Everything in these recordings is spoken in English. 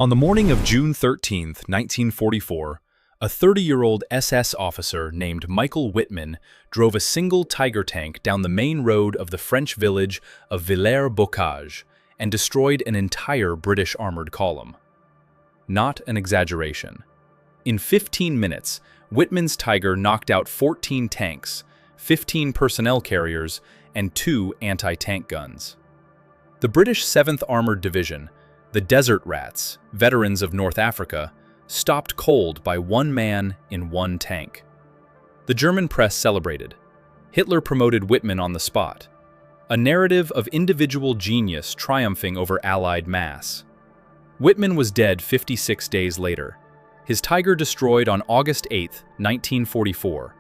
On the morning of June 13, 1944, a 30-year-old SS officer named Michael Whitman drove a single Tiger tank down the main road of the French village of Villers-Bocage and destroyed an entire British armored column. Not an exaggeration. In 15 minutes, Whitman's Tiger knocked out 14 tanks, 15 personnel carriers, and 2 anti-tank guns. The British 7th Armored Division, the Desert Rats, veterans of North Africa, stopped cold by one man in one tank. The German press celebrated. Hitler promoted Whitman on the spot. A narrative of individual genius triumphing over Allied mass. Whitman was dead 56 days later. His Tiger destroyed on August 8, 1944,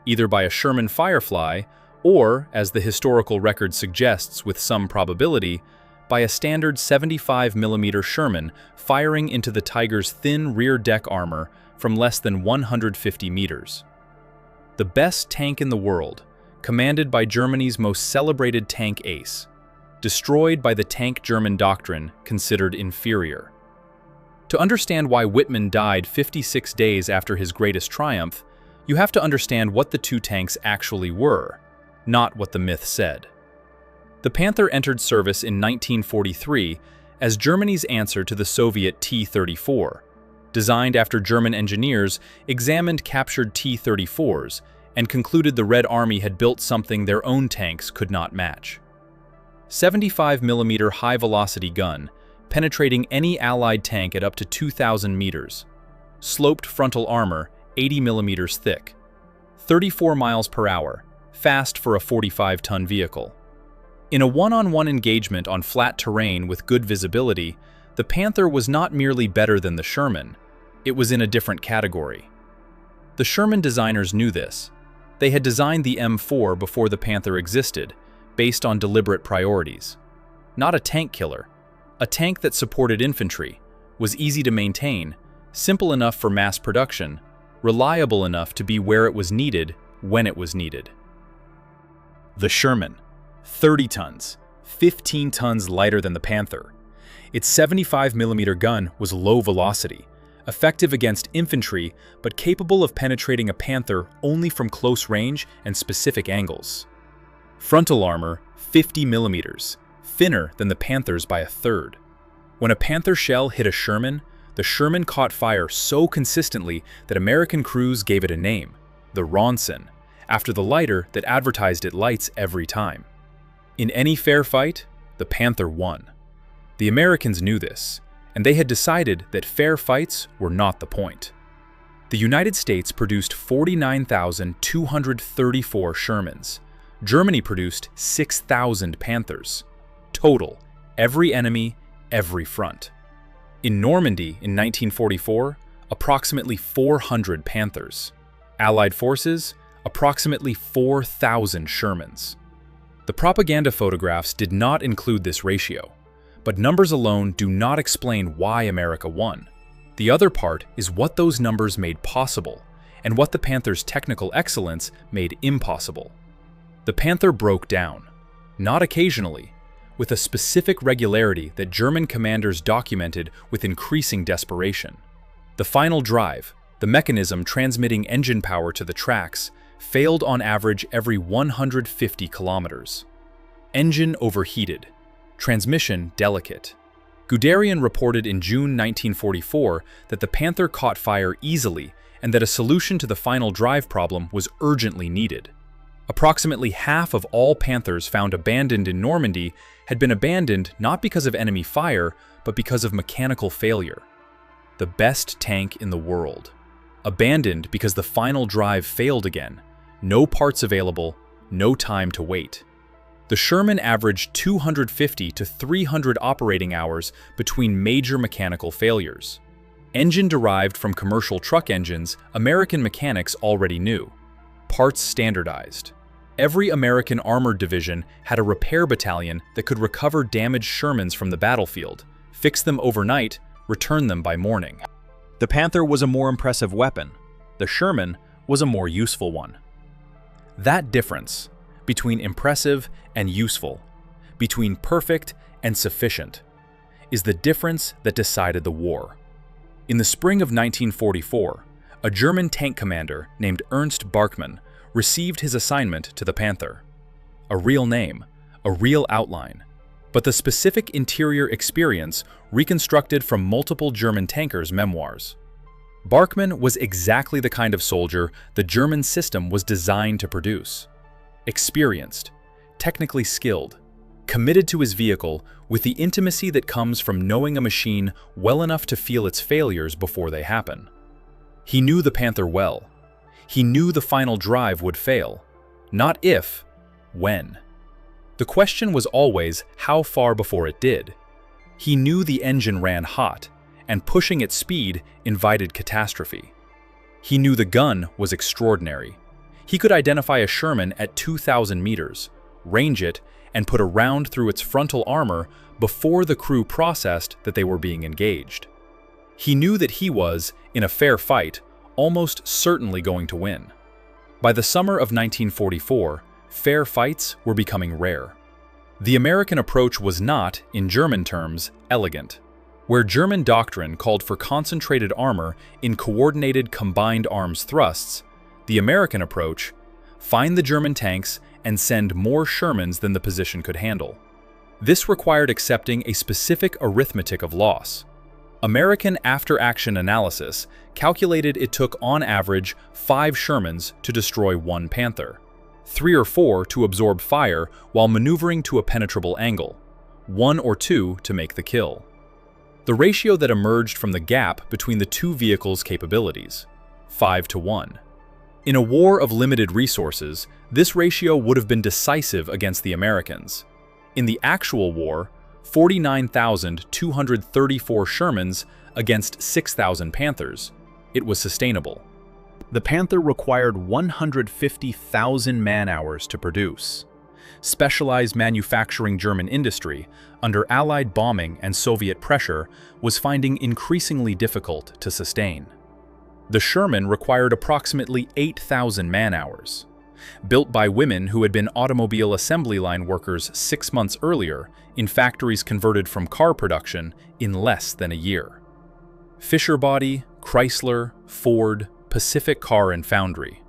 either by a Sherman Firefly or, as the historical record suggests with some probability, by a standard 75mm Sherman firing into the Tiger's thin rear deck armor from less than 150 meters. The best tank in the world, commanded by Germany's most celebrated tank ace, destroyed by the tank German doctrine considered inferior. To understand why Whitman died 56 days after his greatest triumph, you have to understand what the two tanks actually were, not what the myth said. The Panther entered service in 1943 as Germany's answer to the Soviet T-34. Designed after German engineers examined captured T-34s and concluded the Red Army had built something their own tanks could not match. 75mm high-velocity gun, penetrating any Allied tank at up to 2,000 meters. Sloped frontal armor, 80mm thick. 34 miles per hour, fast for a 45-ton vehicle. In a one-on-one engagement on flat terrain with good visibility, the Panther was not merely better than the Sherman, it was in a different category. The Sherman designers knew this. They had designed the M4 before the Panther existed, based on deliberate priorities. Not a tank killer, a tank that supported infantry, was easy to maintain, simple enough for mass production, reliable enough to be where it was needed when it was needed. The Sherman. 30 tons, 15 tons lighter than the Panther. Its 75mm gun was low velocity, effective against infantry but capable of penetrating a Panther only from close range and specific angles. Frontal armor, 50mm, thinner than the Panther's by a third. When a Panther shell hit a Sherman, the Sherman caught fire so consistently that American crews gave it a name, the Ronson, after the lighter that advertised it lights every time. In any fair fight, the Panther won. The Americans knew this, and they had decided that fair fights were not the point. The United States produced 49,234 Shermans. Germany produced 6,000 Panthers. Total, every enemy, every front. In Normandy in 1944, approximately 400 Panthers. Allied forces, approximately 4,000 Shermans. The propaganda photographs did not include this ratio, but numbers alone do not explain why America won. The other part is what those numbers made possible, and what the Panther's technical excellence made impossible. The Panther broke down, not occasionally, with a specific regularity that German commanders documented with increasing desperation. The final drive, the mechanism transmitting engine power to the tracks, failed on average every 150 kilometers. Engine overheated. Transmission delicate. Guderian reported in June 1944 that the Panther caught fire easily and that a solution to the final drive problem was urgently needed. Approximately half of all Panthers found abandoned in Normandy had been abandoned not because of enemy fire, but because of mechanical failure. The best tank in the world. Abandoned because the final drive failed again. No parts available, no time to wait. The Sherman averaged 250 to 300 operating hours between major mechanical failures. Engine derived from commercial truck engines, American mechanics already knew. Parts standardized. Every American armored division had a repair battalion that could recover damaged Shermans from the battlefield, fix them overnight, return them by morning. The Panther was a more impressive weapon. The Sherman was a more useful one. That difference, between impressive and useful, between perfect and sufficient, is the difference that decided the war. In the spring of 1944, a German tank commander named Ernst Barkmann received his assignment to the Panther. A real name, a real outline, but the specific interior experience reconstructed from multiple German tankers' memoirs. Barkmann was exactly the kind of soldier the German system was designed to produce. Experienced, technically skilled, committed to his vehicle with the intimacy that comes from knowing a machine well enough to feel its failures before they happen. He knew the Panther well. He knew the final drive would fail. Not if, when. The question was always how far before it did. He knew the engine ran hot, and pushing its speed invited catastrophe. He knew the gun was extraordinary. He could identify a Sherman at 2,000 meters, range it, and put a round through its frontal armor before the crew processed that they were being engaged. He knew that he was, in a fair fight, almost certainly going to win. By the summer of 1944, fair fights were becoming rare. The American approach was not, in German terms, elegant. Where German doctrine called for concentrated armor in coordinated combined arms thrusts, the American approach, find the German tanks and send more Shermans than the position could handle. This required accepting a specific arithmetic of loss. American after-action analysis calculated it took on average 5 Shermans to destroy 1 Panther, 3 or 4 to absorb fire while maneuvering to a penetrable angle, 1 or 2 to make the kill. The ratio that emerged from the gap between the two vehicles' capabilities, 5 to 1. In a war of limited resources, this ratio would have been decisive against the Americans. In the actual war, 49,234 Shermans against 6,000 Panthers, it was sustainable. The Panther required 150,000 man-hours to produce. Specialized manufacturing German industry, under Allied bombing and Soviet pressure, was finding increasingly difficult to sustain. The Sherman required approximately 8,000 man-hours. Built by women who had been automobile assembly line workers 6 months earlier in factories converted from car production in less than a year. Fisher Body, Chrysler, Ford, Pacific Car and Foundry.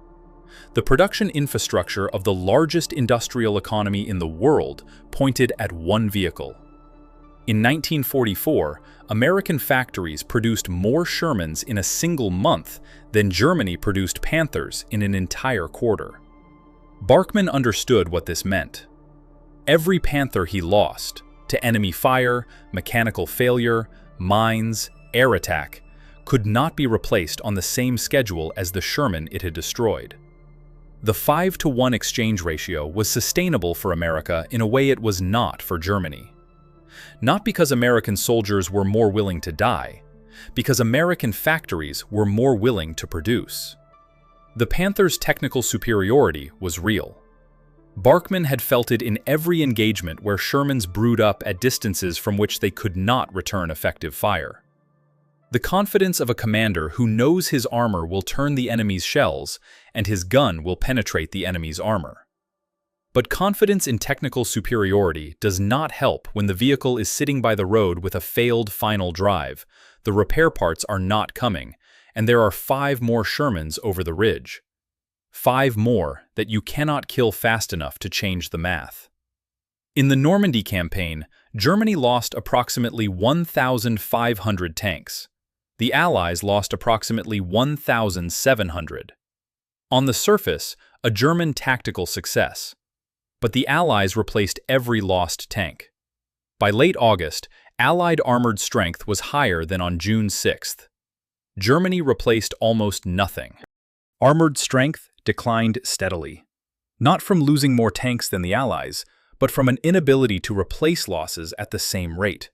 The production infrastructure of the largest industrial economy in the world pointed at one vehicle. In 1944, American factories produced more Shermans in a single month than Germany produced Panthers in an entire quarter. Barkmann understood what this meant. Every Panther he lost, to enemy fire, mechanical failure, mines, air attack, could not be replaced on the same schedule as the Sherman it had destroyed. The 5-to-1 exchange ratio was sustainable for America in a way it was not for Germany. Not because American soldiers were more willing to die, because American factories were more willing to produce. The Panther's technical superiority was real. Barkmann had felt it in every engagement where Shermans brewed up at distances from which they could not return effective fire. The confidence of a commander who knows his armor will turn the enemy's shells and his gun will penetrate the enemy's armor. But confidence in technical superiority does not help when the vehicle is sitting by the road with a failed final drive, the repair parts are not coming, and there are 5 more Shermans over the ridge. 5 more that you cannot kill fast enough to change the math. In the Normandy campaign, Germany lost approximately 1,500 tanks. The Allies lost approximately 1,700. On the surface, a German tactical success. But the Allies replaced every lost tank. By late August, Allied armored strength was higher than on June 6th. Germany replaced almost nothing. Armored strength declined steadily. Not from losing more tanks than the Allies, but from an inability to replace losses at the same rate.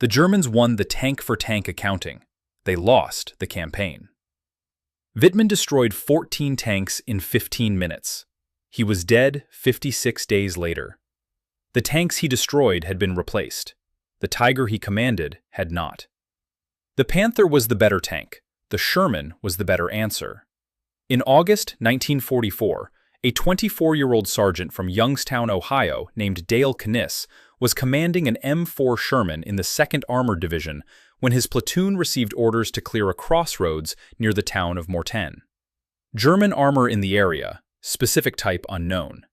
The Germans won the tank-for-tank accounting. They lost the campaign. Wittmann destroyed 14 tanks in 15 minutes. He was dead 56 days later. The tanks he destroyed had been replaced. The Tiger he commanded had not. The Panther was the better tank. The Sherman was the better answer. In August 1944, a 24-year-old sergeant from Youngstown, Ohio, named Dale Kniss, was commanding an M4 Sherman in the 2nd Armored Division when his platoon received orders to clear a crossroads near the town of Mortain. German armor in the area, specific type unknown.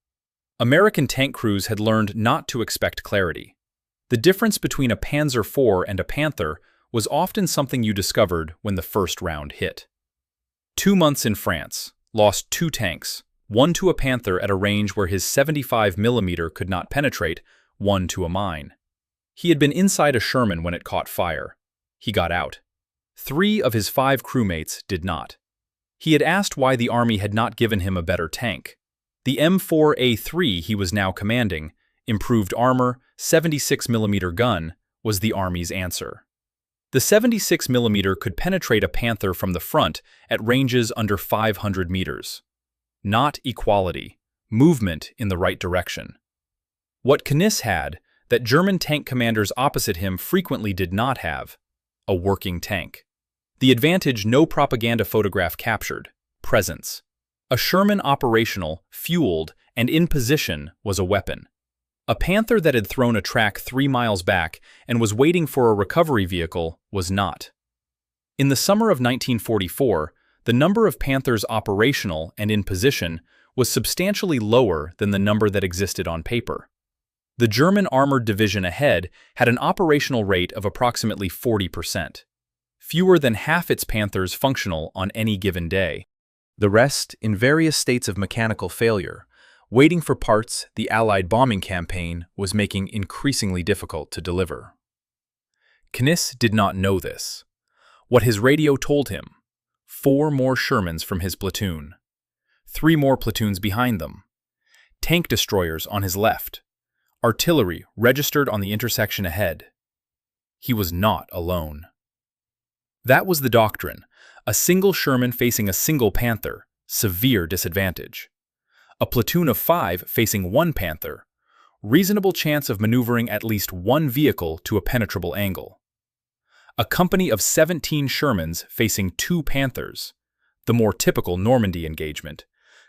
American tank crews had learned not to expect clarity. The difference between a Panzer IV and a Panther was often something you discovered when the first round hit. 2 months in France, lost 2 tanks, one to a Panther at a range where his 75mm could not penetrate, one to a mine. He had been inside a Sherman when it caught fire. He got out. 3 of his 5 crewmates did not. He had asked why the Army had not given him a better tank. The M4A3 he was now commanding, improved armor, 76mm gun, was the Army's answer. The 76mm could penetrate a Panther from the front at ranges under 500 meters. Not equality, movement in the right direction. What Kniss had, that German tank commanders opposite him frequently did not have: a working tank. The advantage no propaganda photograph captured: presence. A Sherman operational, fueled, and in position was a weapon. A Panther that had thrown a track 3 miles back and was waiting for a recovery vehicle was not. In the summer of 1944, the number of Panthers operational and in position was substantially lower than the number that existed on paper. The German armored division ahead had an operational rate of approximately 40%. Fewer than half its Panthers functional on any given day. The rest in various states of mechanical failure, waiting for parts the Allied bombing campaign was making increasingly difficult to deliver. Kniss did not know this. What his radio told him: 4 more Shermans from his platoon. 3 more platoons behind them. Tank destroyers on his left. Artillery registered on the intersection ahead. He was not alone. That was the doctrine: a single Sherman facing a single Panther, severe disadvantage. A platoon of 5 facing 1 Panther, reasonable chance of maneuvering at least 1 vehicle to a penetrable angle. A company of 17 Shermans facing 2 Panthers, the more typical Normandy engagement,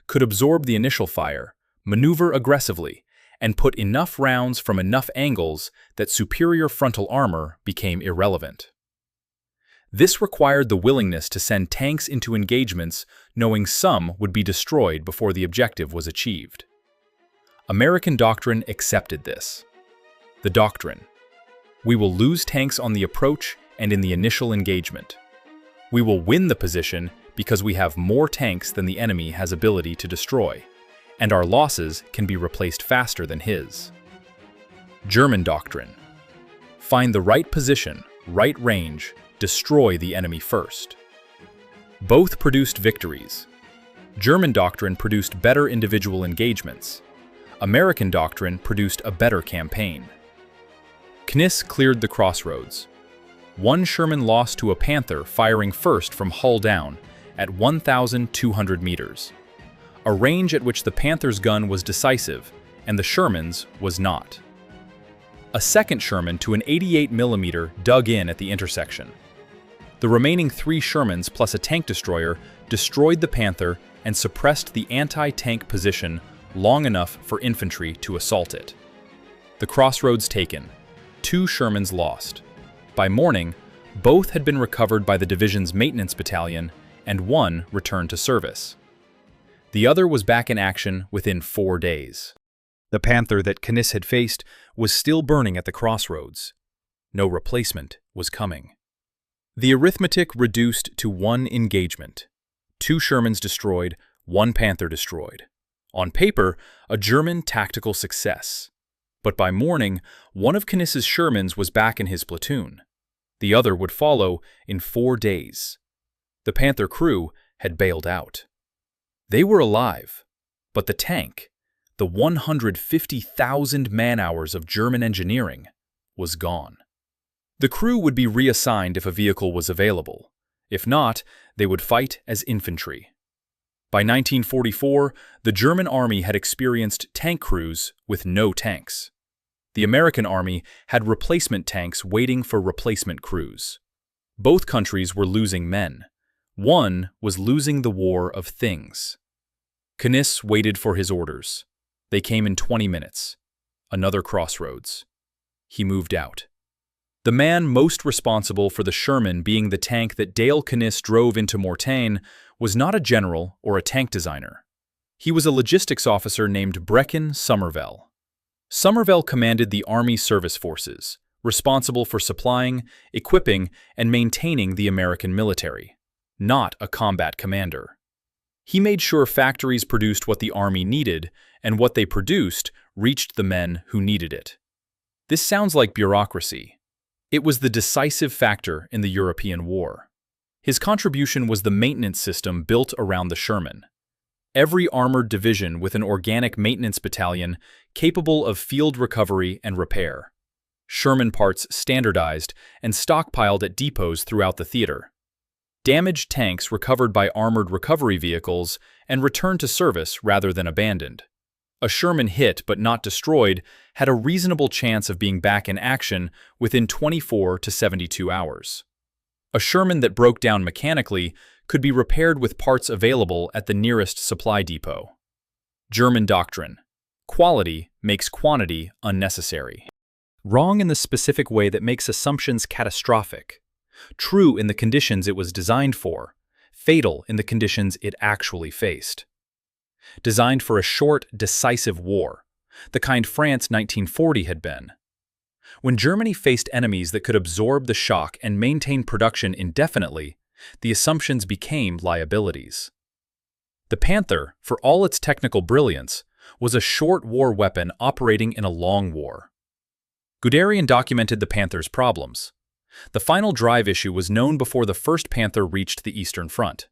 could absorb the initial fire, maneuver aggressively, and put enough rounds from enough angles that superior frontal armor became irrelevant. This required the willingness to send tanks into engagements knowing some would be destroyed before the objective was achieved. American doctrine accepted this. The doctrine: we will lose tanks on the approach and in the initial engagement. We will win the position because we have more tanks than the enemy has ability to destroy, and our losses can be replaced faster than his. German doctrine: find the right position, right range, destroy the enemy first. Both produced victories. German doctrine produced better individual engagements. American doctrine produced a better campaign. Kniss cleared the crossroads. 1 Sherman lost to a Panther firing first from hull down at 1,200 meters, a range at which the Panther's gun was decisive and the Sherman's was not. A 2nd Sherman to an 88mm dug in at the intersection. The remaining 3 Shermans plus a tank destroyer destroyed the Panther and suppressed the anti-tank position long enough for infantry to assault it. The crossroads taken, 2 Shermans lost. By morning, both had been recovered by the division's maintenance battalion and 1 returned to service. The other was back in action within 4 days. The Panther that Kniss had faced was still burning at the crossroads. No replacement was coming. The arithmetic reduced to 1 engagement. 2 Shermans destroyed, 1 Panther destroyed. On paper, a German tactical success. But by morning, one of Kniss's Shermans was back in his platoon. The other would follow in 4 days. The Panther crew had bailed out. They were alive, but the tank, the 150,000 man-hours of German engineering, was gone. The crew would be reassigned if a vehicle was available. If not, they would fight as infantry. By 1944, the German army had experienced tank crews with no tanks. The American army had replacement tanks waiting for replacement crews. Both countries were losing men. One was losing the war of things. Kniss waited for his orders. They came in 20 minutes. Another crossroads. he moved out. The man most responsible for the Sherman being the tank that Dale Kniss drove into Mortain was not a general or a tank designer. He was a logistics officer named Breckin Somervell. Somervell commanded the Army Service Forces, responsible for supplying, equipping, and maintaining the American military, not a combat commander. He made sure factories produced what the Army needed, and what they produced reached the men who needed it. This sounds like bureaucracy. It was the decisive factor in the European War. His contribution was the maintenance system built around the Sherman. Every armored division with an organic maintenance battalion capable of field recovery and repair. Sherman parts standardized and stockpiled at depots throughout the theater. Damaged tanks recovered by armored recovery vehicles and returned to service rather than abandoned. A Sherman hit but not destroyed had a reasonable chance of being back in action within 24 to 72 hours. A Sherman that broke down mechanically could be repaired with parts available at the nearest supply depot. German doctrine: quality makes quantity unnecessary. Wrong in the specific way that makes assumptions catastrophic. True in the conditions it was designed for. Fatal in the conditions it actually faced. Designed for a short, decisive war, the kind France 1940 had been. When Germany faced enemies that could absorb the shock and maintain production indefinitely, the assumptions became liabilities. The Panther, for all its technical brilliance, was a short war weapon operating in a long war. Guderian documented the Panther's problems. The final drive issue was known before the first Panther reached the Eastern Front.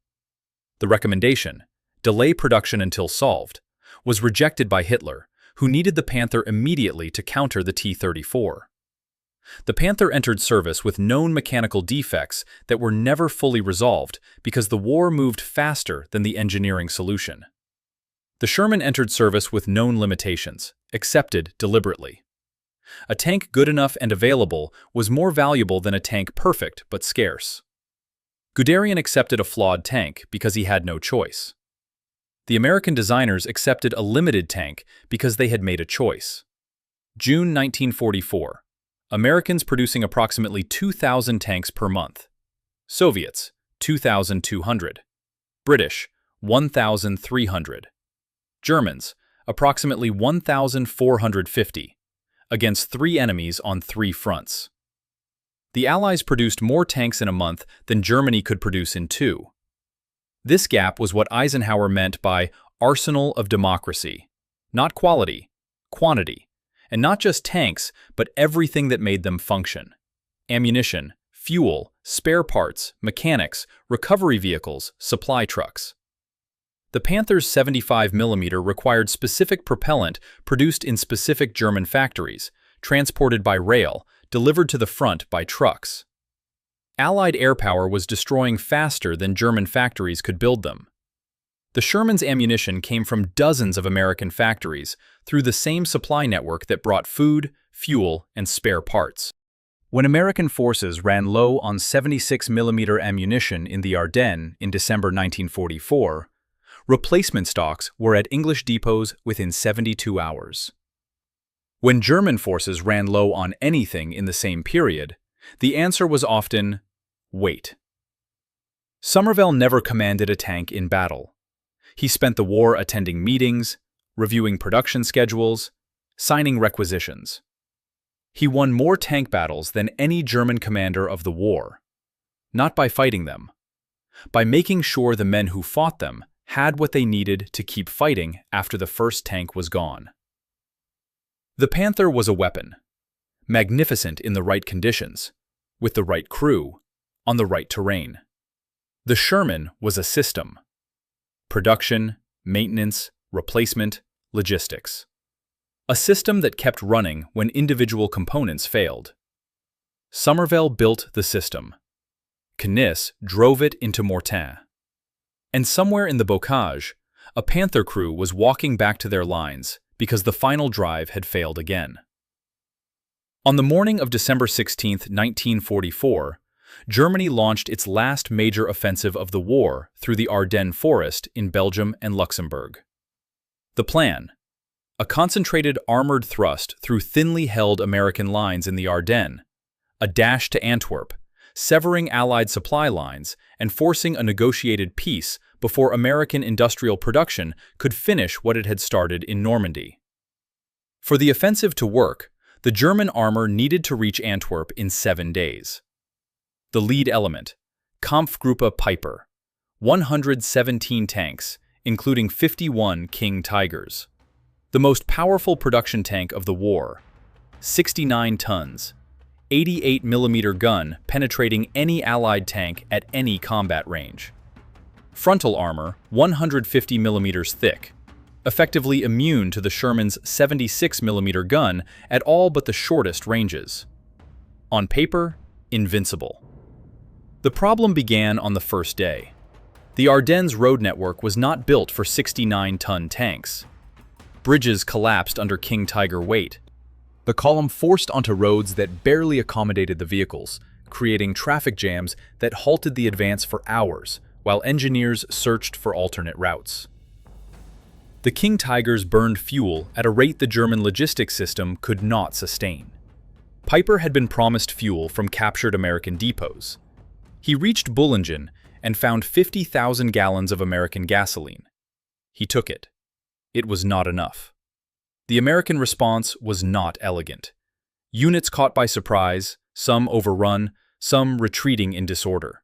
The recommendation, delay production until solved, was rejected by Hitler, who needed the Panther immediately to counter the T-34. The Panther entered service with known mechanical defects that were never fully resolved because the war moved faster than the engineering solution. The Sherman entered service with known limitations, accepted deliberately. A tank good enough and available was more valuable than a tank perfect but scarce. Guderian accepted a flawed tank because he had no choice. The American designers accepted a limited tank because they had made a choice. June 1944. Americans producing approximately 2,000 tanks per month. Soviets, 2,200. British, 1,300. Germans, approximately 1,450, against 3 enemies on 3 fronts. The Allies produced more tanks in a month than Germany could produce in 2. This gap was what Eisenhower meant by arsenal of democracy, not quality, quantity, and not just tanks, but everything that made them function. Ammunition, fuel, spare parts, mechanics, recovery vehicles, supply trucks. The Panther's 75mm required specific propellant produced in specific German factories, transported by rail, delivered to the front by trucks. Allied air power was destroying faster than German factories could build them. The Sherman's ammunition came from dozens of American factories through the same supply network that brought food, fuel, and spare parts. When American forces ran low on 76mm ammunition in the Ardennes in December 1944, replacement stocks were at English depots within 72 hours. When German forces ran low on anything in the same period, the answer was often, wait. Somervell never commanded a tank in battle. He spent the war attending meetings, reviewing production schedules, signing requisitions. He won more tank battles than any German commander of the war, not by fighting them, by making sure the men who fought them had what they needed to keep fighting after the first tank was gone. The Panther was a weapon, magnificent in the right conditions, with the right crew, on the right terrain. The Sherman was a system. Production, maintenance, replacement, logistics. A system that kept running when individual components failed. Somervell built the system. Kniss drove it into Mortain. And somewhere in the bocage, a Panther crew was walking back to their lines because the final drive had failed again. On the morning of December 16, 1944, Germany launched its last major offensive of the war through the Ardennes forest in Belgium and Luxembourg. The plan: A concentrated armored thrust through thinly held American lines in the Ardennes, a dash to Antwerp, severing Allied supply lines and forcing a negotiated peace before American industrial production could finish what it had started in Normandy. For the offensive to work, the German armor needed to reach Antwerp in 7 days. The lead element, Kampfgruppe Piper, 117 tanks, including 51 King Tigers. The most powerful production tank of the war, 69 tons, 88mm gun penetrating any Allied tank at any combat range. Frontal armor, 150mm thick, effectively immune to the Sherman's 76mm gun at all but the shortest ranges. On paper, invincible. The problem began on the first day. The Ardennes road network was not built for 69-ton tanks. Bridges collapsed under King Tiger weight. The column forced onto roads that barely accommodated the vehicles, creating traffic jams that halted the advance for hours, while engineers searched for alternate routes. The King Tigers burned fuel at a rate the German logistics system could not sustain. Piper had been promised fuel from captured American depots. He reached Bullingen and found 50,000 gallons of American gasoline. He took it. It was not enough. The American response was not elegant. Units caught by surprise, some overrun, some retreating in disorder.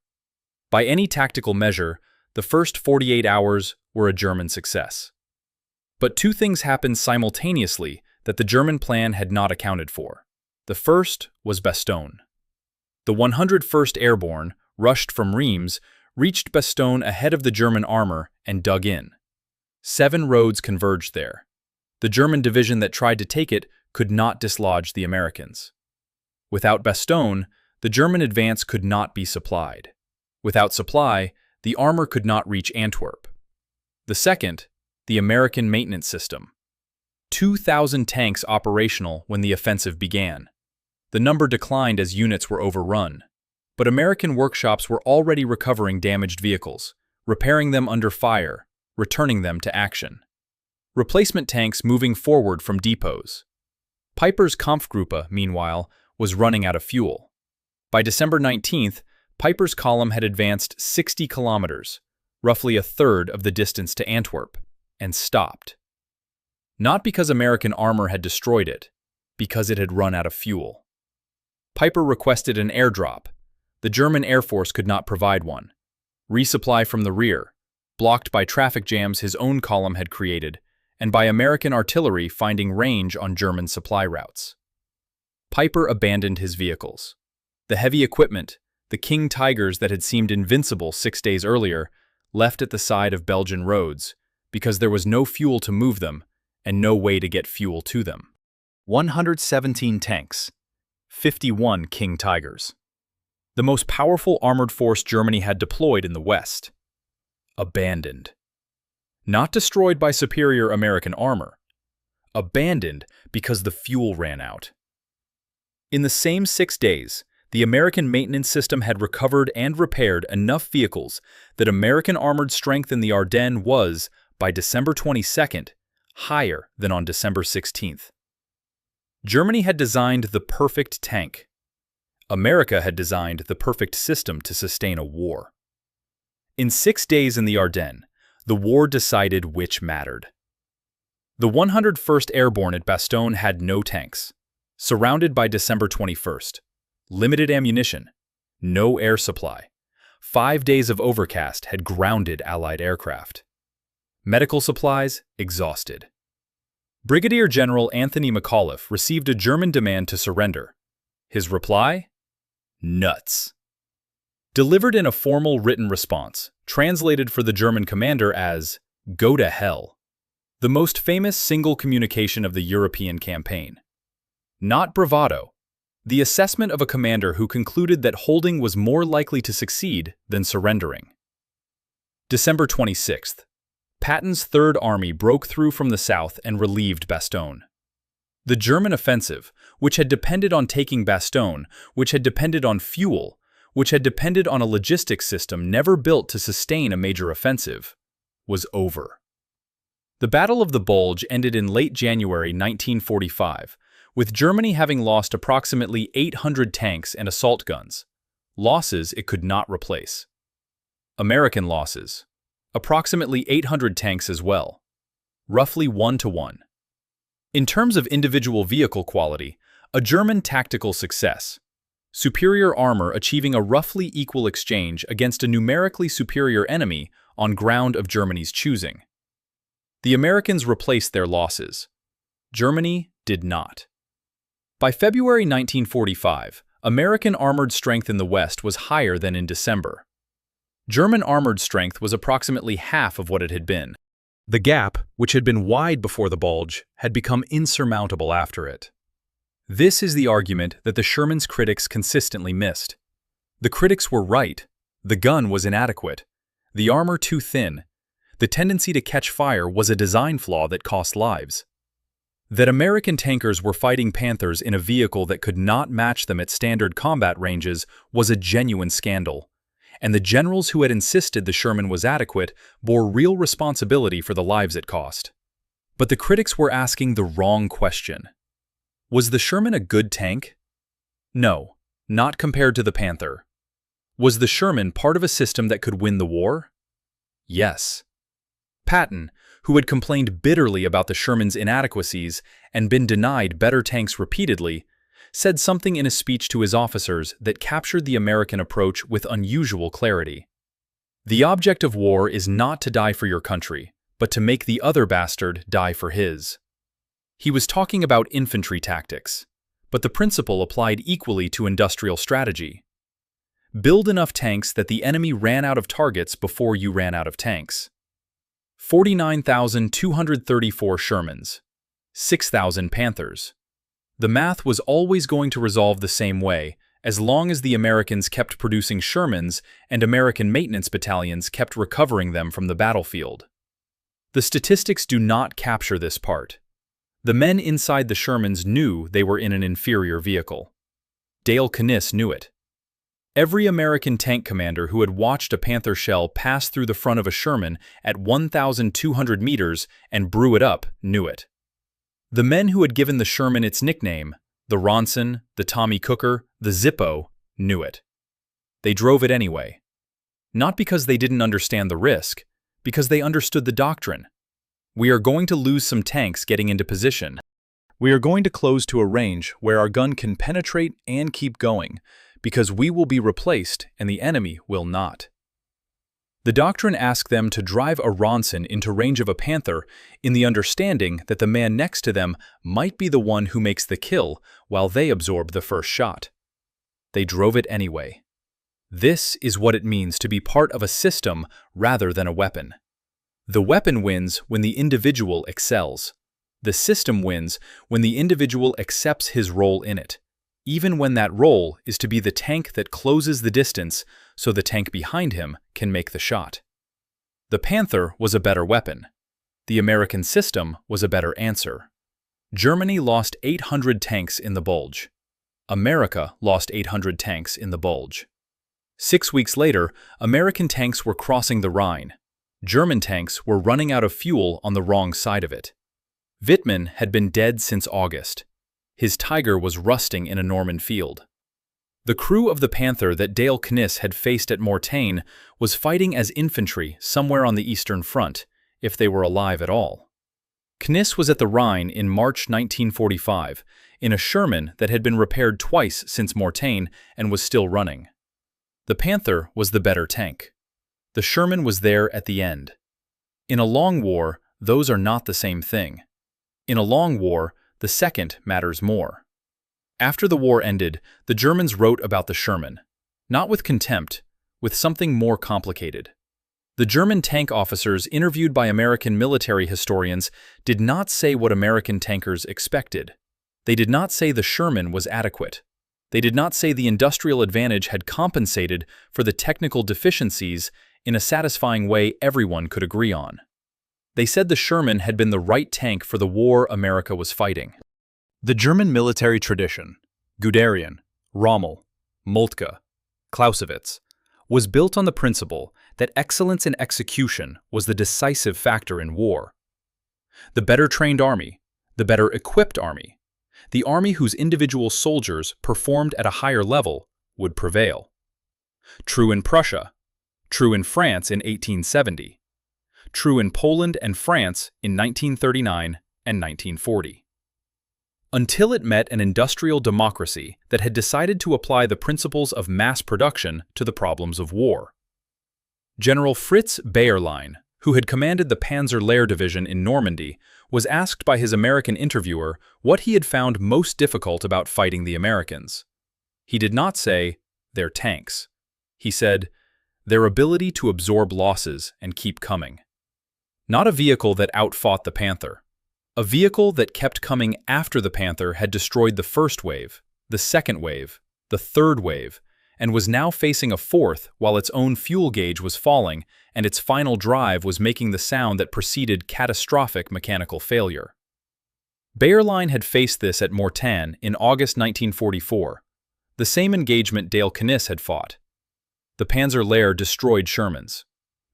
By any tactical measure, the first 48 hours were a German success. But two things happened simultaneously that the German plan had not accounted for. The first was Bastogne. The 101st Airborne, rushed from Reims, reached Bastogne ahead of the German armor and dug in. 7 roads converged there. The German division that tried to take it could not dislodge the Americans. Without Bastogne, the German advance could not be supplied. Without supply, the armor could not reach Antwerp. The second, the American maintenance system. 2,000 tanks operational when the offensive began. The number declined as units were overrun. But American workshops were already recovering damaged vehicles, repairing them under fire, returning them to action. Replacement tanks moving forward from depots. Piper's Kampfgruppe, meanwhile, was running out of fuel. By December 19th, Piper's column had advanced 60 kilometers, roughly a third of the distance to Antwerp, and stopped. Not because American armor had destroyed it, because it had run out of fuel. Piper requested an airdrop. The German Air Force could not provide one. Resupply from the rear, blocked by traffic jams his own column had created, and by American artillery finding range on German supply routes. Piper abandoned his vehicles. The heavy equipment, the King Tigers that had seemed invincible 6 days earlier, left at the side of Belgian roads because there was no fuel to move them and no way to get fuel to them. 117 tanks, 51 King Tigers. The most powerful armored force Germany had deployed in the West. Abandoned. Not destroyed by superior American armor. Abandoned because the fuel ran out. In the same 6 days, the American maintenance system had recovered and repaired enough vehicles that American armored strength in the Ardennes was, by December 22nd, higher than on December 16th. Germany had designed the perfect tank. America had designed the perfect system to sustain a war. In 6 days in the Ardennes, the war decided which mattered. The 101st Airborne at Bastogne had no tanks, surrounded by December 21st, limited ammunition, no air supply. 5 days of overcast had grounded Allied aircraft. Medical supplies exhausted. Brigadier General Anthony McAuliffe received a German demand to surrender. His reply? Nuts. Delivered in a formal written response, translated for the German commander as, "Go to hell," the most famous single communication of the European campaign. Not bravado, the assessment of a commander who concluded that holding was more likely to succeed than surrendering. December 26th. Patton's Third Army broke through from the south and relieved Bastogne. The German offensive, which had depended on taking Bastogne, which had depended on fuel, which had depended on a logistics system never built to sustain a major offensive, was over. The Battle of the Bulge ended in late January 1945, with Germany having lost approximately 800 tanks and assault guns, losses it could not replace. American losses: approximately 800 tanks as well, roughly 1-to-1. In terms of individual vehicle quality, a German tactical success, superior armor achieving a roughly equal exchange against a numerically superior enemy on ground of Germany's choosing. The Americans replaced their losses. Germany did not. By February 1945, American armored strength in the West was higher than in December. German armored strength was approximately half of what it had been. The gap, which had been wide before the Bulge, had become insurmountable after it. This is the argument that the Sherman's critics consistently missed. The critics were right. The gun was inadequate. The armor too thin. The tendency to catch fire was a design flaw that cost lives. That American tankers were fighting Panthers in a vehicle that could not match them at standard combat ranges was a genuine scandal, and the generals who had insisted the Sherman was adequate bore real responsibility for the lives it cost. But the critics were asking the wrong question. Was the Sherman a good tank? No, not compared to the Panther. Was the Sherman part of a system that could win the war? Yes. Patton, who had complained bitterly about the Sherman's inadequacies and been denied better tanks repeatedly, said something in a speech to his officers that captured the American approach with unusual clarity. The object of war is not to die for your country, but to make the other bastard die for his. He was talking about infantry tactics, but the principle applied equally to industrial strategy. Build enough tanks that the enemy ran out of targets before you ran out of tanks. 49,234 Shermans, 6,000 Panthers. The math was always going to resolve the same way, as long as the Americans kept producing Shermans and American maintenance battalions kept recovering them from the battlefield. The statistics do not capture this part. The men inside the Shermans knew they were in an inferior vehicle. Dale Kniss knew it. Every American tank commander who had watched a Panther shell pass through the front of a Sherman at 1,200 meters and brew it up knew it. The men who had given the Sherman its nickname, the Ronson, the Tommy Cooker, the Zippo, knew it. They drove it anyway. Not because they didn't understand the risk, because they understood the doctrine. We are going to lose some tanks getting into position. We are going to close to a range where our gun can penetrate and keep going, because we will be replaced and the enemy will not. The doctrine asked them to drive a Ronson into range of a Panther in the understanding that the man next to them might be the one who makes the kill while they absorb the first shot. They drove it anyway. This is what it means to be part of a system rather than a weapon. The weapon wins when the individual excels. The system wins when the individual accepts his role in it, even when that role is to be the tank that closes the distance so the tank behind him can make the shot. The Panther was a better weapon. The American system was a better answer. Germany lost 800 tanks in the Bulge. America lost 800 tanks in the Bulge. 6 weeks later, American tanks were crossing the Rhine. German tanks were running out of fuel on the wrong side of it. Wittmann had been dead since August. His Tiger was rusting in a Norman field. The crew of the Panther that Dale Kniss had faced at Mortain was fighting as infantry somewhere on the Eastern Front, if they were alive at all. Kniss was at the Rhine in March 1945, in a Sherman that had been repaired twice since Mortain and was still running. The Panther was the better tank. The Sherman was there at the end. In a long war, those are not the same thing. In a long war, the second matters more. After the war ended, the Germans wrote about the Sherman, not with contempt, with something more complicated. The German tank officers interviewed by American military historians did not say what American tankers expected. They did not say the Sherman was adequate. They did not say the industrial advantage had compensated for the technical deficiencies in a satisfying way everyone could agree on. They said the Sherman had been the right tank for the war America was fighting. The German military tradition, Guderian, Rommel, Moltke, Clausewitz, was built on the principle that excellence in execution was the decisive factor in war. The better trained army, the better equipped army, the army whose individual soldiers performed at a higher level would prevail. True in Prussia, true in France in 1870, true in Poland and France in 1939 and 1940. Until it met an industrial democracy that had decided to apply the principles of mass production to the problems of war. General Fritz Bayerlein, who had commanded the Panzer Lehr Division in Normandy, was asked by his American interviewer what he had found most difficult about fighting the Americans. He did not say, "their tanks." He said, "their ability to absorb losses and keep coming." Not a vehicle that outfought the Panther. A vehicle that kept coming after the Panther had destroyed the first wave, the second wave, the third wave, and was now facing a fourth while its own fuel gauge was falling and its final drive was making the sound that preceded catastrophic mechanical failure. Bayerlein had faced this at Mortain in August 1944, the same engagement Dale Kniss had fought. The Panzer Lehr destroyed Sherman's.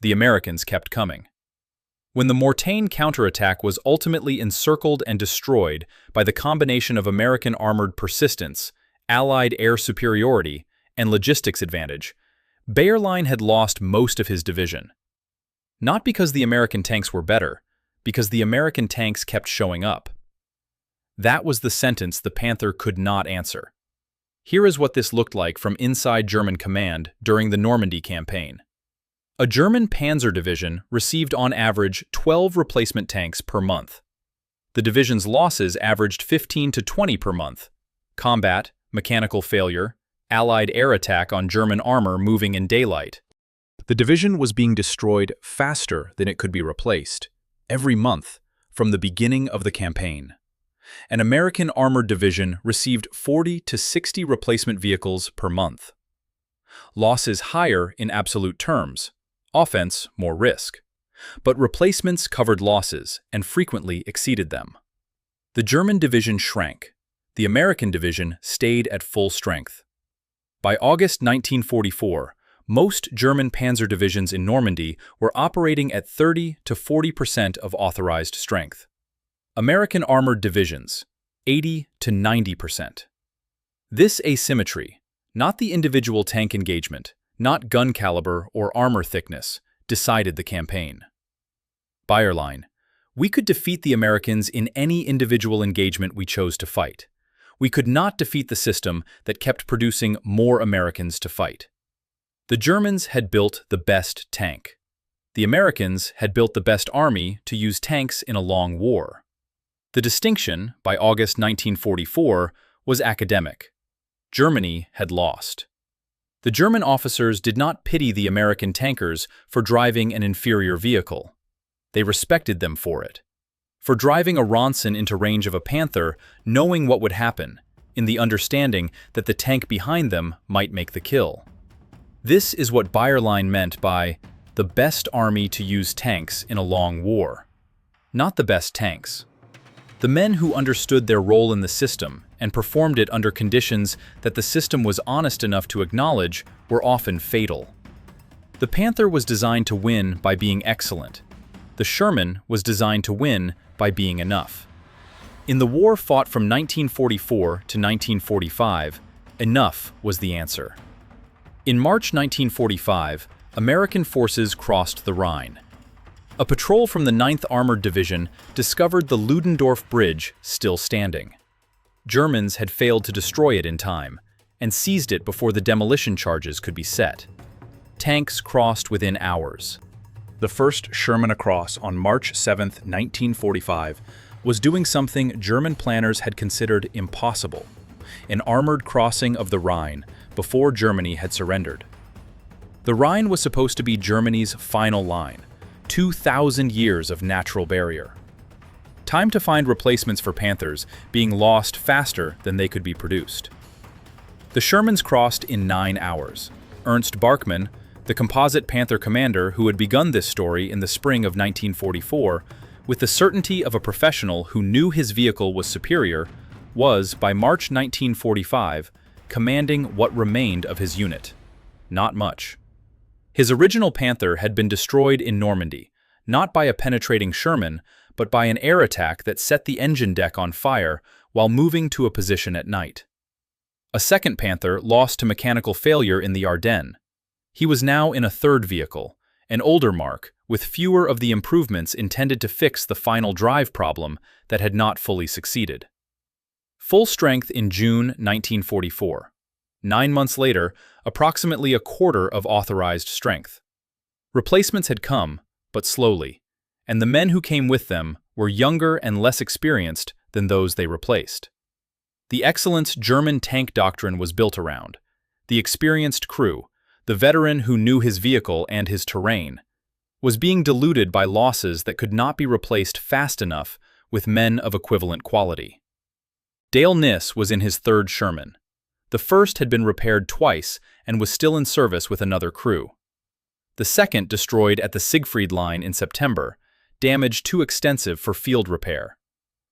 The Americans kept coming. When the Mortain counterattack was ultimately encircled and destroyed by the combination of American armored persistence, Allied air superiority, and logistics advantage, Bayerlein had lost most of his division. Not because the American tanks were better, because the American tanks kept showing up. That was the sentence the Panther could not answer. Here is what this looked like from inside German command during the Normandy campaign. A German panzer division received on average 12 replacement tanks per month. The division's losses averaged 15 to 20 per month. Combat, mechanical failure, Allied air attack on German armor moving in daylight. The division was being destroyed faster than it could be replaced, every month, from the beginning of the campaign. An American armored division received 40 to 60 replacement vehicles per month. Losses higher in absolute terms. Offense, more risk. But replacements covered losses and frequently exceeded them. The German division shrank. The American division stayed at full strength. By August 1944, most German panzer divisions in Normandy were operating at 30 to 40% of authorized strength. American armored divisions, 80 to 90%. This asymmetry, not the individual tank engagement, not gun caliber or armor thickness, decided the campaign. Bayerlein, we could defeat the Americans in any individual engagement we chose to fight. We could not defeat the system that kept producing more Americans to fight. The Germans had built the best tank. The Americans had built the best army to use tanks in a long war. The distinction, by August 1944, was academic. Germany had lost. The German officers did not pity the American tankers for driving an inferior vehicle. They respected them for it. For driving a Ronson into range of a Panther, knowing what would happen, in the understanding that the tank behind them might make the kill. This is what Bayerlein meant by the best army to use tanks in a long war. Not the best tanks. The men who understood their role in the system and performed it under conditions that the system was honest enough to acknowledge were often fatal. The Panther was designed to win by being excellent. The Sherman was designed to win by being enough. In the war fought from 1944 to 1945, enough was the answer. In March 1945, American forces crossed the Rhine. A patrol from the 9th Armored Division discovered the Ludendorff Bridge still standing. Germans had failed to destroy it in time, and seized it before the demolition charges could be set. Tanks crossed within hours. The first Sherman across on March 7, 1945, was doing something German planners had considered impossible: an armored crossing of the Rhine before Germany had surrendered. The Rhine was supposed to be Germany's final line, 2,000 years of natural barrier. Time to find replacements for Panthers being lost faster than they could be produced. The Shermans crossed in 9 hours. Ernst Barkmann, the composite Panther commander who had begun this story in the spring of 1944, with the certainty of a professional who knew his vehicle was superior, was, by March 1945, commanding what remained of his unit. Not much. His original Panther had been destroyed in Normandy, not by a penetrating Sherman, but by an air attack that set the engine deck on fire while moving to a position at night. A second Panther lost to mechanical failure in the Ardennes. He was now in a third vehicle, an older Mark, with fewer of the improvements intended to fix the final drive problem that had not fully succeeded. Full strength in June 1944. 9 months later, approximately a quarter of authorized strength. Replacements had come, but slowly, and the men who came with them were younger and less experienced than those they replaced. The excellence German tank doctrine was built around, the experienced crew, the veteran who knew his vehicle and his terrain, was being diluted by losses that could not be replaced fast enough with men of equivalent quality. Dale Niss was in his third Sherman. The first had been repaired twice and was still in service with another crew. The second destroyed at the Siegfried Line in September, damage too extensive for field repair.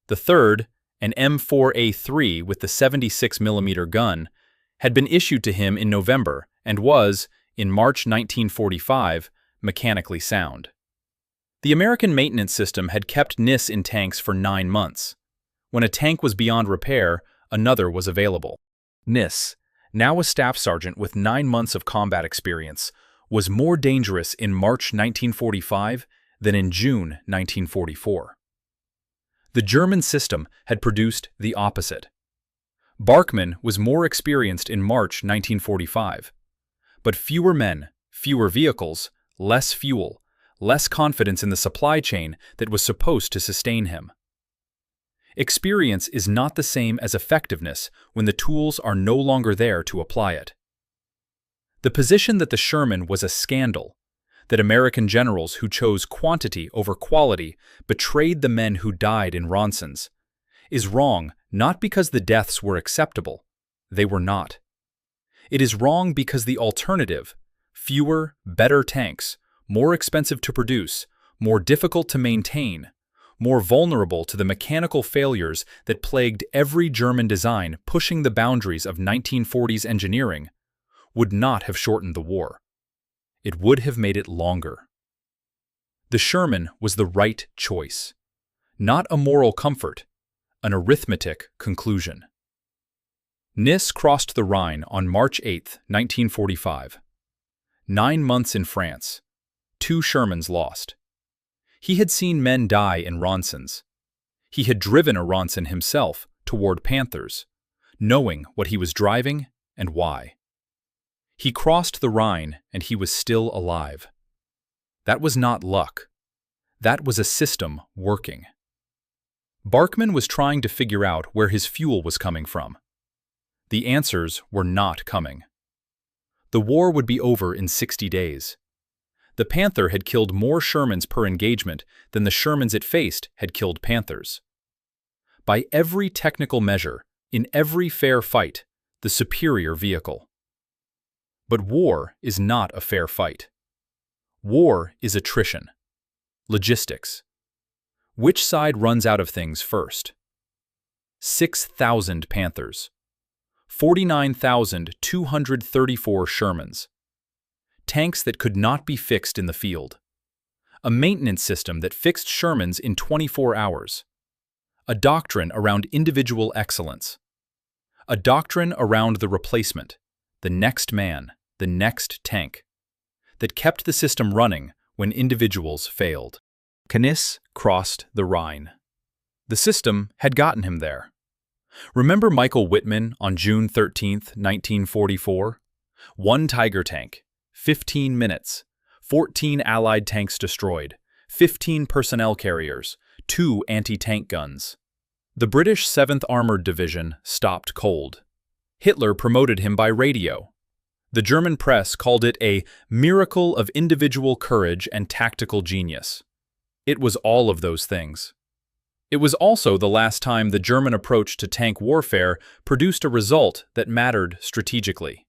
The third, an M4A3 with the 76mm gun, had been issued to him in November and was, in March 1945, mechanically sound. The American maintenance system had kept Niss in tanks for 9 months. When a tank was beyond repair, another was available. Niss, now a staff sergeant with 9 months of combat experience, was more dangerous in March 1945 than in June 1944. The German system had produced the opposite. Barkmann was more experienced in March 1945, but fewer men, fewer vehicles, less fuel, less confidence in the supply chain that was supposed to sustain him. Experience is not the same as effectiveness when the tools are no longer there to apply it. The position that the Sherman was a scandal, that American generals who chose quantity over quality betrayed the men who died in Ronsons, is wrong not because the deaths were acceptable. They were not. It is wrong because the alternative, fewer, better tanks, more expensive to produce, more difficult to maintain, more vulnerable to the mechanical failures that plagued every German design pushing the boundaries of 1940s engineering, would not have shortened the war. It would have made it longer. The Sherman was the right choice, not a moral comfort, an arithmetic conclusion. Niss crossed the Rhine on March 8, 1945. 9 months in France. 2 Shermans lost. He had seen men die in Ronsons. He had driven a Ronson himself toward Panthers, knowing what he was driving and why. He crossed the Rhine and he was still alive. That was not luck. That was a system working. Barkmann was trying to figure out where his fuel was coming from. The answers were not coming. The war would be over in 60 days. The Panther had killed more Shermans per engagement than the Shermans it faced had killed Panthers. By every technical measure, in every fair fight, the superior vehicle. But war is not a fair fight. War is attrition. Logistics. Which side runs out of things first? 6,000 Panthers. 49,234 Shermans. Tanks that could not be fixed in the field. A maintenance system that fixed Shermans in 24 hours. A doctrine around individual excellence. A doctrine around the replacement, the next man, the next tank, that kept the system running when individuals failed. Niss crossed the Rhine. The system had gotten him there. Remember Michael Wittmann on June 13, 1944? 1 Tiger tank. 15 minutes, 14 Allied tanks destroyed, 15 personnel carriers, 2 anti-tank guns. The British 7th Armored Division stopped cold. Hitler promoted him by radio. The German press called it a miracle of individual courage and tactical genius. It was all of those things. It was also the last time the German approach to tank warfare produced a result that mattered strategically.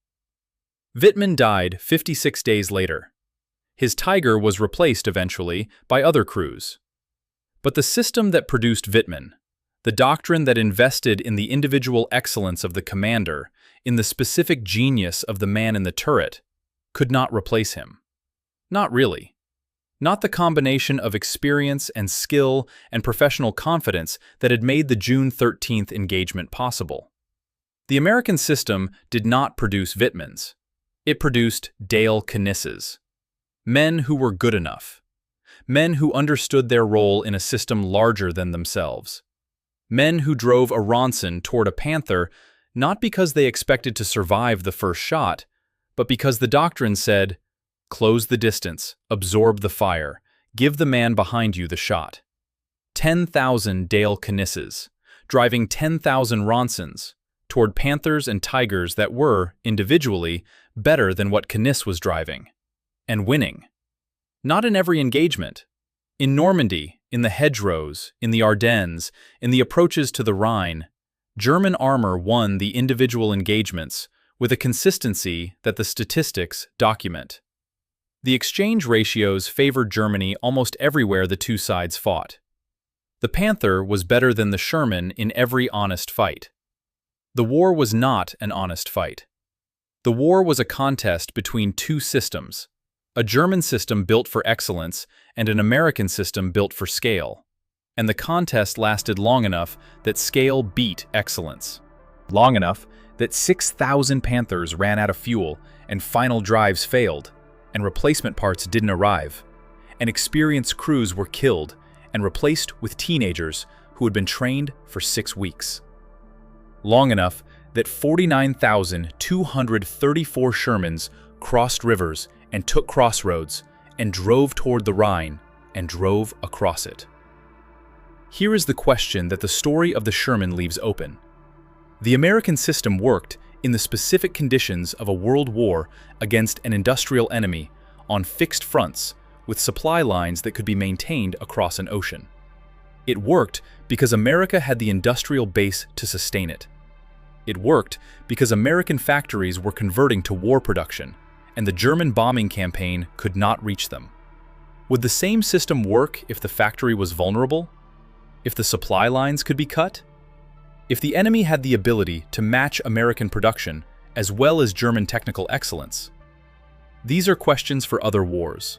Wittmann died 56 days later. His Tiger was replaced eventually by other crews. But the system that produced Wittmann, the doctrine that invested in the individual excellence of the commander, in the specific genius of the man in the turret, could not replace him. Not really. not the combination of experience and skill and professional confidence that had made the June 13th engagement possible. The American system did not produce Wittmans. It produced Dale Knisses. Men who were good enough. Men who understood their role in a system larger than themselves. Men who drove a Ronson toward a Panther not because they expected to survive the first shot, but because the doctrine said, close the distance, absorb the fire, give the man behind you the shot. 10,000 Dale Knisses, driving 10,000 Ronsons toward Panthers and Tigers that were, individually, better than what Kniss was driving. And winning. Not in every engagement. In Normandy, in the hedgerows, in the Ardennes, in the approaches to the Rhine, German armor won the individual engagements with a consistency that the statistics document. The exchange ratios favored Germany almost everywhere the two sides fought. The Panther was better than the Sherman in every honest fight. The war was not an honest fight. The war was a contest between two systems, a German system built for excellence and an American system built for scale. And the contest lasted long enough that scale beat excellence. Long enough that 6,000 Panthers ran out of fuel and final drives failed, and replacement parts didn't arrive, and experienced crews were killed and replaced with teenagers who had been trained for 6 weeks. Long enough that 49,234 Shermans crossed rivers and took crossroads and drove toward the Rhine and drove across it. Here is the question that the story of the Sherman leaves open. The American system worked in the specific conditions of a world war against an industrial enemy on fixed fronts with supply lines that could be maintained across an ocean. It worked because America had the industrial base to sustain it. It worked because American factories were converting to war production, and the German bombing campaign could not reach them. Would the same system work if the factory was vulnerable? If the supply lines could be cut? If the enemy had the ability to match American production as well as German technical excellence? These are questions for other wars.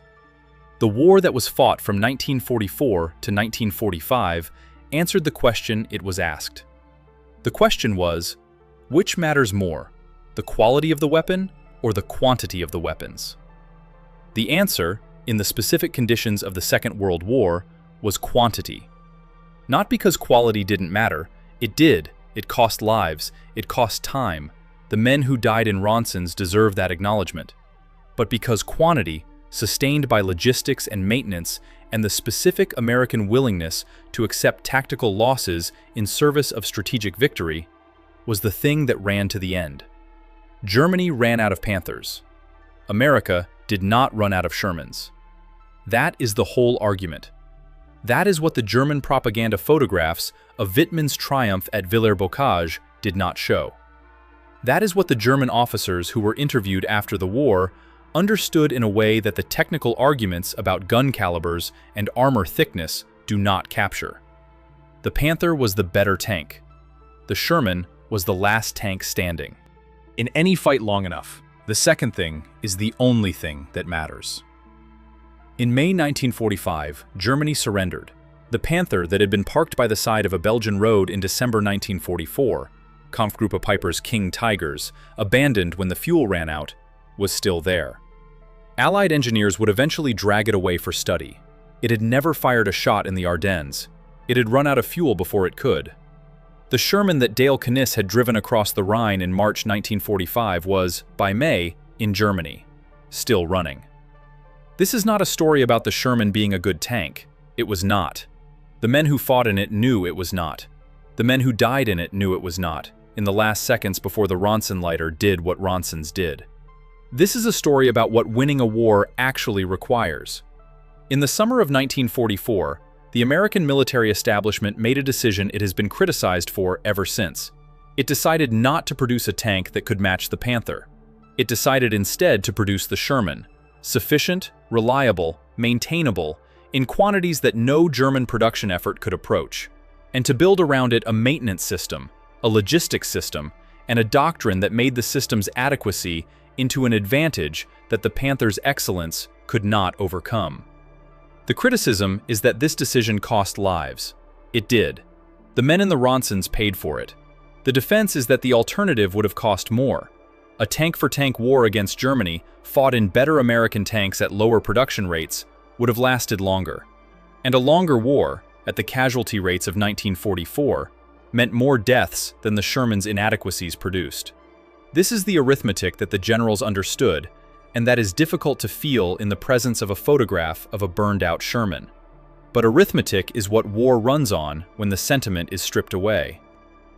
The war that was fought from 1944 to 1945 answered the question it was asked. The question was, which matters more, the quality of the weapon or the quantity of the weapons? The answer, in the specific conditions of the Second World War, was quantity. Not because quality didn't matter. It did. It cost lives. It cost time. The men who died in Ronsons deserve that acknowledgement. But because quantity, sustained by logistics and maintenance and the specific American willingness to accept tactical losses in service of strategic victory, was the thing that ran to the end. Germany ran out of Panthers. America did not run out of Shermans. That is the whole argument. That is what the German propaganda photographs of Wittmann's triumph at Villers-Bocage did not show. That is what the German officers who were interviewed after the war understood in a way that the technical arguments about gun calibers and armor thickness do not capture. The Panther was the better tank. The Sherman was the last tank standing. In any fight long enough, the second thing is the only thing that matters. In May 1945, Germany surrendered. The Panther that had been parked by the side of a Belgian road in December 1944, Kampfgruppe Peiper's King Tigers, abandoned when the fuel ran out, was still there. Allied engineers would eventually drag it away for study. It had never fired a shot in the Ardennes. It had run out of fuel before it could. The Sherman that Dale Kniss had driven across the Rhine in March 1945 was, by May, in Germany, still running. This is not a story about the Sherman being a good tank. It was not. The men who fought in it knew it was not. The men who died in it knew it was not, in the last seconds before the Ronson lighter did what Ronsons did. This is a story about what winning a war actually requires. In the summer of 1944, the American military establishment made a decision it has been criticized for ever since. It decided not to produce a tank that could match the Panther. It decided instead to produce the Sherman, sufficient, reliable, maintainable, in quantities that no German production effort could approach, and to build around it a maintenance system, a logistics system, and a doctrine that made the system's adequacy into an advantage that the Panther's excellence could not overcome. The criticism is that this decision cost lives. It did. The men in the Ronsons paid for it. The defense is that the alternative would have cost more. A tank-for-tank war against Germany, fought in better American tanks at lower production rates, would have lasted longer. And a longer war, at the casualty rates of 1944, meant more deaths than the Sherman's inadequacies produced. This is the arithmetic that the generals understood, and that is difficult to feel in the presence of a photograph of a burned-out Sherman. But arithmetic is what war runs on when the sentiment is stripped away.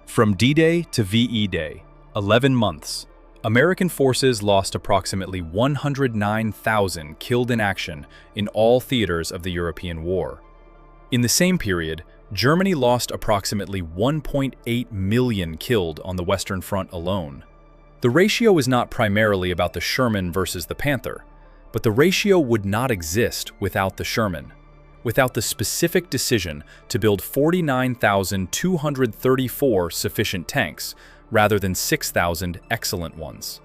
From D-Day to VE Day, 11 months, American forces lost approximately 109,000 killed in action in all theaters of the European War. In the same period, Germany lost approximately 1.8 million killed on the Western Front alone. The ratio is not primarily about the Sherman versus the Panther, but the ratio would not exist without the Sherman, without the specific decision to build 49,234 sufficient tanks rather than 6,000 excellent ones.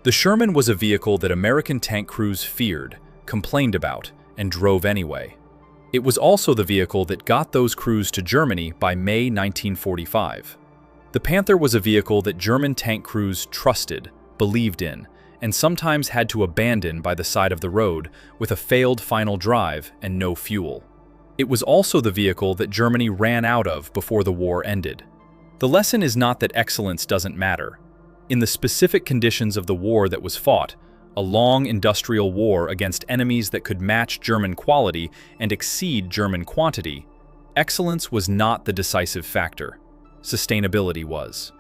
The Sherman was a vehicle that American tank crews feared, complained about, and drove anyway. It was also the vehicle that got those crews to Germany by May 1945. The Panther was a vehicle that German tank crews trusted, believed in, and sometimes had to abandon by the side of the road with a failed final drive and no fuel. It was also the vehicle that Germany ran out of before the war ended. The lesson is not that excellence doesn't matter. In the specific conditions of the war that was fought, a long industrial war against enemies that could match German quality and exceed German quantity, excellence was not the decisive factor. Sustainability was.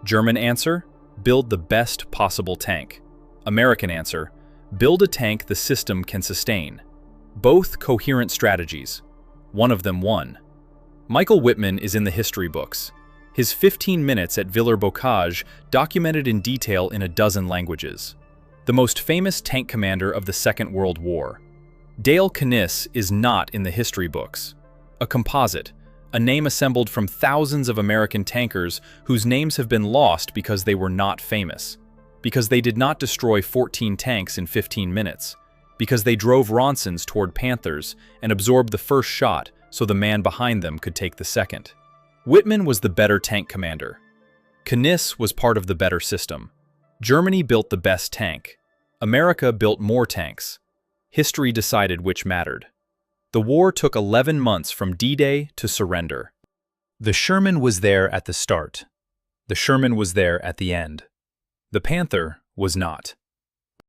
German answer: build the best possible tank. American answer: build a tank the system can sustain. Both coherent strategies. One of them won. Michael Whitman is in the history books. His 15 minutes at Villers-Bocage documented in detail in a dozen languages. The most famous tank commander of the Second World War. Dale Kniss is not in the history books. A composite, a name assembled from thousands of American tankers whose names have been lost because they were not famous, because they did not destroy 14 tanks in 15 minutes, because they drove Ronsons toward Panthers and absorbed the first shot so the man behind them could take the second. Whitman was the better tank commander. Kniss was part of the better system. Germany built the best tank. America built more tanks. History decided which mattered. The war took 11 months from D-Day to surrender. The Sherman was there at the start. The Sherman was there at the end. The Panther was not.